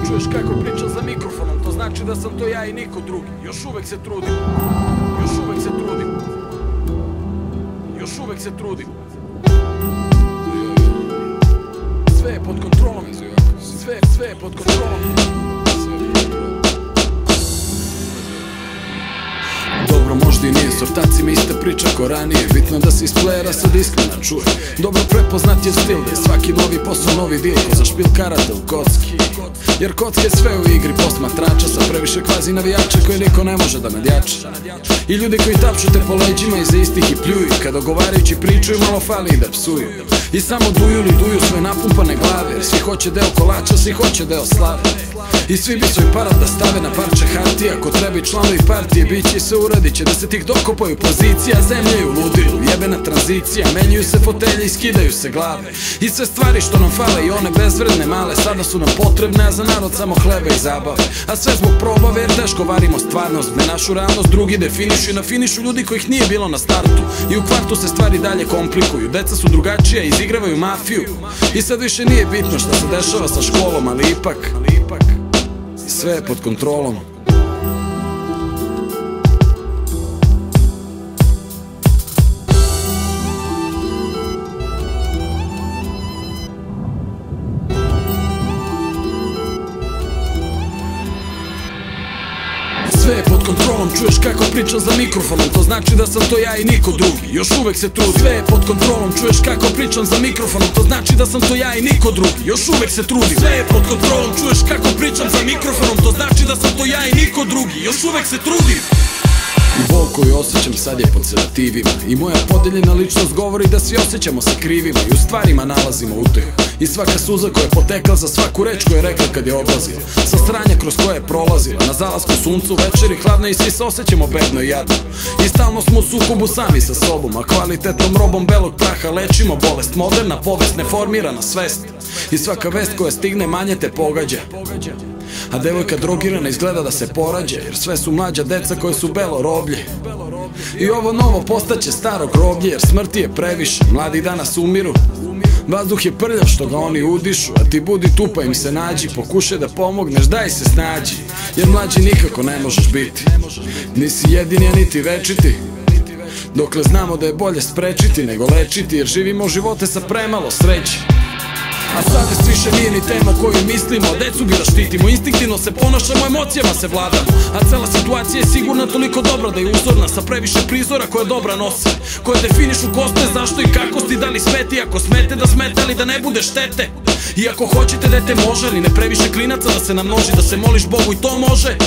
čuješ kako pričam za mikrofonom, to znači da sam to ja i niko drugi. Još uvek se trudim, još uvek se trudim, još uvek se trudim. Sve je pod kontrolom, sve je pod kontrolom. Dobro, možda i nije, s ortacima ista priča ko ranije. Bitno da se iz playera sad iskreno čuje. Dobro prepoznat je stil, da je svaki novi posao novi dil, ko za špil karata u kocki. Jer kocka je sve u igri posmatrača, sa previše kvazi navijača koje niko ne može da nadjača. I ljudi koji tapšu te po leđima iza istih i pljuju, kad ogovarajući pričaju malo fali i da psuju. I samo duju li duju svoje napumpane glave, jer svi hoće deo kolača, svi hoće deo slave. I svi bi svoj parat da stave na parče hartija, ako treba i članovi partije, bit će i sve uradit će da se tih dokopaju pozicija. Zemlja je u ludilu, jebena tranzicija, menjuju se fotelje i skidaju se glave. I sve stvari što nam fale i one bezvredne male, sada su nam potrebne, a za narod samo hleba i zabave. A sve zbog probave, jer teško varimo stvarnost, gde našu realnost drugi definišu i na finišu ljudi kojih nije bilo na startu. I u kvartu se stvari dalje komplikuju, deca su drugačija, izigravaju mafiju. I sad više nije bitno šta se dešava sa školom, ali ipak sve je pod kontrolom. Sve je pod kontrolom, čuješ kako pričam za mikrofonom, to znači da sam to ja i niko drugi. Još uvek se trudim. Sve je pod kontrolom, čuješ kako pričam za mikrofonom, to znači da sam to ja i niko drugi. Još uvek se trudim. Sve je pod kontrolom, čuješ kako pričam za mikrofonom, to znači da sam to ja i niko drugi. Još uvek se trudim. I bol koju osjećam sad je pod sedativima, i moja podeljena ličnost govori da svi osjećamo se krivima i u stvarima nalazimo utehu. I svaka suza koja je potekla za svaku reč koju je rekla kad je odlazila, sa stranja kroz koje je prolazila, na zalasku suncu večeri hladna i svi se osjećamo bedno i jadno. I stalno smo u sukobu sami sa sobom, a kvalitetnom robom belog praha lečimo bolest. Moderna povest, neformirana svest, i svaka vest koja stigne manje te pogađa. A devojka drogirana izgleda da se porađa, jer sve su mlađa deca koje su belo roblje. I ovo novo postaće staro groblje, jer smrti je previše, mladi danas umiru. Vazduh je prljav što ga oni udišu, a ti budi tu pa im se nađi, pokušaj da pomogneš, daj se snađi. Jer mlađi nikako ne možeš biti, nisi jedini, a niti večiti. Dokle znamo da je bolje sprečiti nego lečiti, jer živimo živote sa premalo sreće. A savest više nije ni tema koju mislimo, decu bi da štitimo, instinktivno se ponašamo, emocijama se vladamo. A cela situacija je sigurno toliko dobra da je uzorna, sa previše prizora koje dobra nose, koje definišu ko ste, zašto i kako ste, da li smeti, ako smete da smete, ali da ne bude štete. I ako hoćete dete može, ali ne previše klinaca da se namnoži, da se moliš Bogu i to može.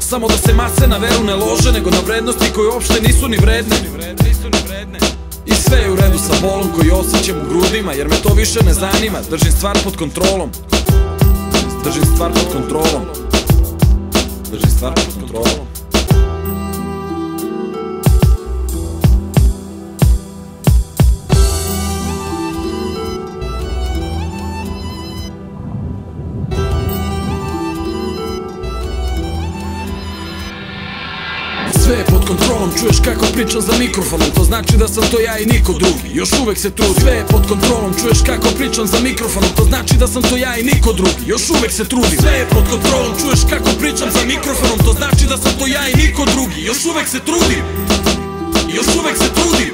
Samo da se mase na veru ne lože, nego na vrednosti koje uopšte nisu ni vredne. I sve je u redu sa bolom koji osjećam u grudima, jer me to više ne zanima. Držim stvar pod kontrolom, držim stvar pod kontrolom, držim stvar pod kontrolom. Sve je pod kontrolom, čuješ kako pričam za mikrofonom, to znači da sam to ja i niko drugi. Još uvek se trudim. Sve je pod kontrolom, čuješ kako pričam za mikrofonom, to znači da sam to ja i niko drugi. Još uvek se trudim. Sve je pod kontrolom, čuješ kako pričam za mikrofonom, to znači da sam to ja i niko drugi. Još uvek se trudim. Još uvek se trudim.